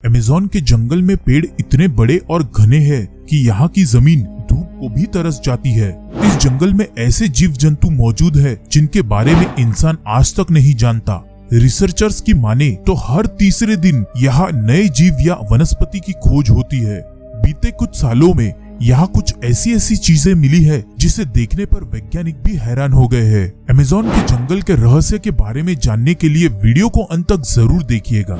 Amazon के जंगल में पेड़ इतने बड़े और घने हैं कि यहाँ की जमीन धूप को भी तरस जाती है। इस जंगल में ऐसे जीव जंतु मौजूद है जिनके बारे में इंसान आज तक नहीं जानता। रिसर्चर्स की माने तो हर तीसरे दिन यहाँ नए जीव या वनस्पति की खोज होती है। बीते कुछ सालों में यहाँ कुछ ऐसी चीजें मिली है जिसे देखने पर वैज्ञानिक भी हैरान हो गए हैं। अमेज़न के जंगल के रहस्य के बारे में जानने के लिए वीडियो को अंत तक जरूर देखिएगा।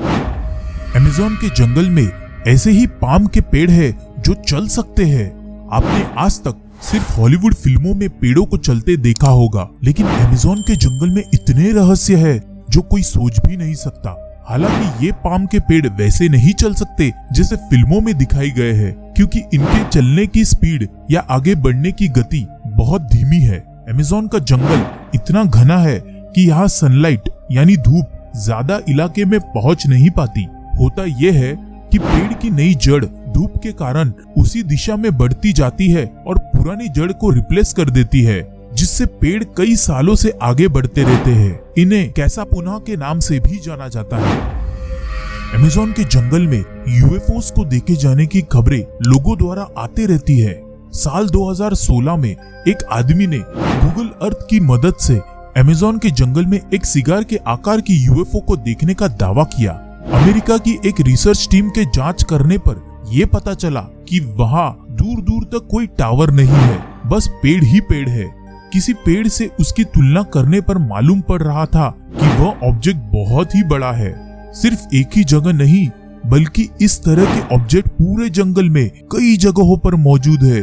अमेज़न के जंगल में ऐसे ही पाम के पेड़ है जो चल सकते हैं। आपने आज तक सिर्फ हॉलीवुड फिल्मों में पेड़ों को चलते देखा होगा, लेकिन अमेज़न के जंगल में इतने रहस्य है जो कोई सोच भी नहीं सकता। हालांकि ये पाम के पेड़ वैसे नहीं चल सकते जैसे फिल्मों में दिखाई गए हैं, क्योंकि इनके चलने की स्पीड या आगे बढ़ने की गति बहुत धीमी है। अमेज़न का जंगल इतना घना है कि यहाँ सनलाइट यानी धूप ज्यादा इलाके में पहुँच नहीं पाती। होता यह है कि पेड़ की नई जड़ धूप के कारण उसी दिशा में बढ़ती जाती है और पुरानी जड़ को रिप्लेस कर देती है, जिससे पेड़ कई सालों से आगे बढ़ते रहते हैं। इन्हें कैसापुना के नाम से भी जाना जाता है। अमेज़न के जंगल में यूएफओस को देखे जाने की खबरें लोगों द्वारा आते रहती है। साल 2016 में एक आदमी ने गूगल अर्थ की मदद से अमेज़न के जंगल में एक सिगार के आकार की यूएफओ को देखने का दावा किया। अमेरिका की एक रिसर्च टीम के जांच करने पर यह पता चला कि वहां दूर दूर तक कोई टावर नहीं है, बस पेड़ ही पेड़ है। किसी पेड़ से उसकी तुलना करने पर मालूम पड़ रहा था कि वह ऑब्जेक्ट बहुत ही बड़ा है। सिर्फ एक ही जगह नहीं, बल्कि इस तरह के ऑब्जेक्ट पूरे जंगल में कई जगहों पर मौजूद है।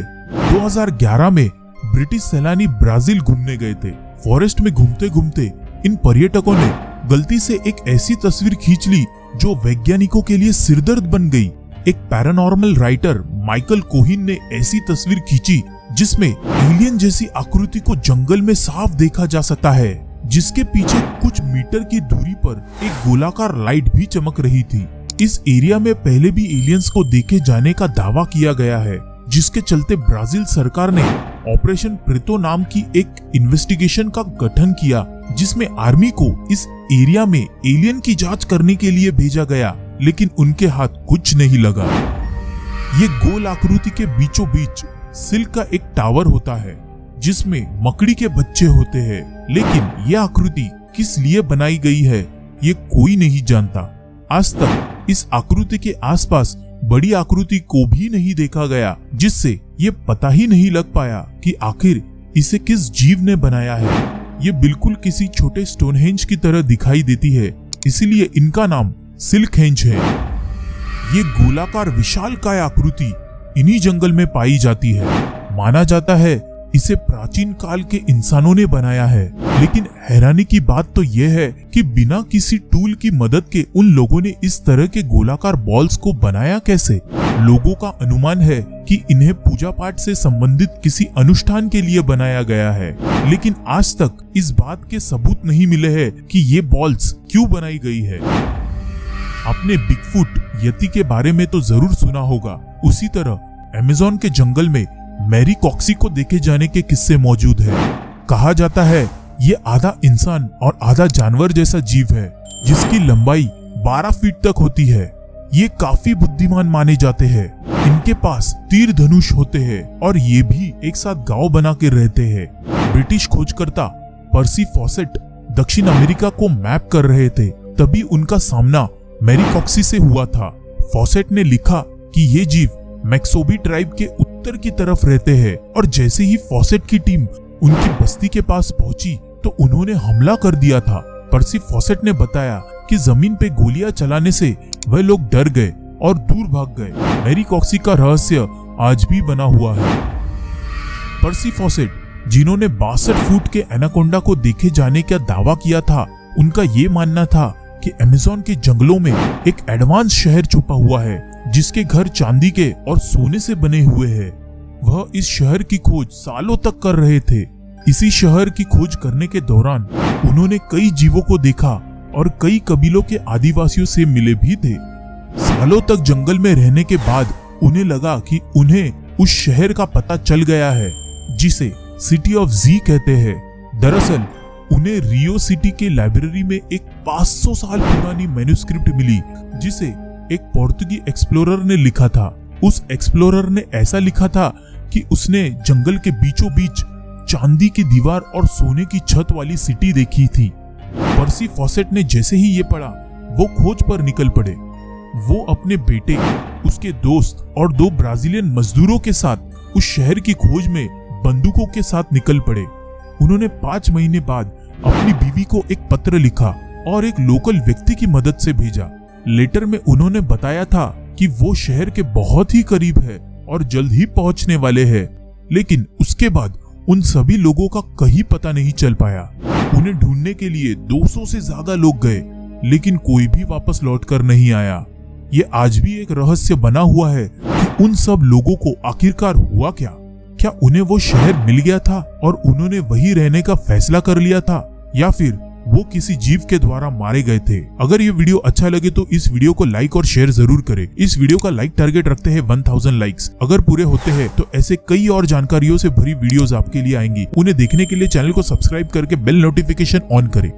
2011 में ब्रिटिश सैलानी ब्राजील घूमने गए थे। फॉरेस्ट में घूमते घूमते इन पर्यटकों ने गलती से एक ऐसी तस्वीर खींच ली जो वैज्ञानिकों के लिए सिरदर्द बन गई। एक पैरानॉर्मल राइटर माइकल कोहिन ने ऐसी तस्वीर खींची जिसमें एलियन जैसी आकृति को जंगल में साफ देखा जा सकता है, जिसके पीछे कुछ मीटर की दूरी पर एक गोलाकार लाइट भी चमक रही थी। इस एरिया में पहले भी एलियंस को देखे जाने का दावा किया गया है, जिसके चलते ब्राजील सरकार ने ऑपरेशन प्रेतो नाम की एक इन्वेस्टिगेशन का गठन किया, जिसमें आर्मी को इस एरिया में एलियन की जांच करने के लिए भेजा गया, लेकिन उनके हाथ कुछ नहीं लगा। ये गोल आकृति के बीचों बीच सिल्क का एक टावर होता है जिसमें मकड़ी के बच्चे होते हैं, लेकिन यह आकृति किस लिए बनाई गई है ये कोई नहीं जानता। आज तक इस आकृति के आसपास बड़ी आकृति को भी नहीं देखा गया, जिससे ये पता ही नहीं लग पाया कि आखिर इसे किस जीव ने बनाया है। ये बिल्कुल किसी छोटे स्टोनहेंज की तरह दिखाई देती है, इसीलिए इनका नाम सिल्कहेंज है। ये गोलाकार विशालकाय आकृति इन्हीं जंगल में पाई जाती है। माना जाता है इसे प्राचीन काल के इंसानों ने बनाया है, लेकिन हैरानी की बात तो यह है कि बिना किसी टूल की मदद के उन लोगों ने इस तरह के गोलाकार बॉल्स को बनाया कैसे। लोगों का अनुमान है कि इन्हें पूजा पाठ से संबंधित किसी अनुष्ठान के लिए बनाया गया है, लेकिन आज तक इस बात के सबूत नहीं मिले हैं कि ये बॉल्स क्यों बनाई गई है। आपने बिगफुट यति के बारे में तो जरूर सुना होगा। उसी तरह अमेज़न के जंगल में मैरी कॉक्सी को देखे जाने के किस्से मौजूद है। कहा जाता है ये आधा इंसान और आधा जानवर जैसा जीव है, जिसकी लंबाई 12 फीट तक होती है। ये काफी बुद्धिमान माने जाते हैं। इनके पास तीर धनुष होते हैं और ये भी एक साथ गांव बना के रहते हैं। ब्रिटिश खोजकर्ता पर्सी फॉसेट दक्षिण अमेरिका को मैप कर रहे थे, तभी उनका सामना मैरी कॉक्सी से हुआ था। फॉसेट ने लिखा कि ये जीव मैक्सोबी ट्राइब के उत्तर की तरफ रहते हैं, और जैसे ही फॉसेट की टीम उनकी बस्ती के पास पहुंची तो उन्होंने हमला कर दिया था। पर्सी फॉसेट ने बताया कि जमीन पे गोलियां चलाने से वह लोग डर गए और दूर भाग गए। मैरी कॉक्सी का रहस्य आज भी बना हुआ है। पर्सी फॉसेट, जिन्होंने 62 फुट के एनाकोंडा को देखे जाने का दावा किया था, उनका ये मानना था कि अमेज़न के जंगलों में एक एडवांस शहर छुपा हुआ है, जिसके घर चांदी के और सोने से बने हुए हैं। वह इस शहर की खोज सालों तक कर रहे थे। इसी शहर की खोज करने के दौरान उन्होंने कई जीवों को देखा और कई कबीलों के आदिवासियों से मिले भी थे। सालों तक जंगल में रहने के बाद उन्हें लगा कि उन्हें उस शहर का पता चल गया है, जिसे सिटी ऑफ जी कहते हैं। दरअसल उन्हें रियो सिटी के लाइब्रेरी में एक 500 साल पुरानी मैन्युस्क्रिप्ट मिली, जिसे एक पोर्तुगी एक्सप्लोरर ने लिखा था। उस एक्सप्लोरर ने ऐसा लिखा था कि उसने जंगल के बीचों बीच चांदी की दीवार और सोने की छत वाली सिटी देखी थी। पर्सी फॉसेट ने जैसे ही ये पढ़ा, वो खोज पर निकल पड़े। वो अपने बेटे, उसके दोस्त और 2 ब्राजीलियन मजदूरों के साथ उस शहर की खोज में बंदूकों के साथ निकल पड़े। उन्होंने 5 महीने बाद अपनी बीवी को एक पत्र लिखा और एक लोकल व्यक्ति की मदद से भेजा। लेटर में उन्होंने बताया था कि वो शहर के बहुत ही करीब है और जल्द ही पहुंचने वाले हैं। लेकिन उसके बाद उन सभी लोगों का कहीं पता नहीं चल पाया। उन्हें ढूंढने के लिए 200 से ज्यादा लोग गए, लेकिन कोई भी वापस लौटकर नहीं आया। ये आज भी एक रहस्य बना हुआ है कि उन सब लोगों को आखिरकार हुआ क्या? क्या उन्हें वो शहर मिल गया था और उन्होंने वहीं रहने का फैसला कर लिया था, या फिर वो किसी जीव के द्वारा मारे गए थे? अगर ये वीडियो अच्छा लगे तो इस वीडियो को लाइक और शेयर जरूर करें। इस वीडियो का लाइक टारगेट रखते हैं 1000 लाइक्स। अगर पूरे होते हैं तो ऐसे कई और जानकारियों से भरी वीडियोस आपके लिए आएंगी। उन्हें देखने के लिए चैनल को सब्सक्राइब करके बेल नोटिफिकेशन ऑन करें।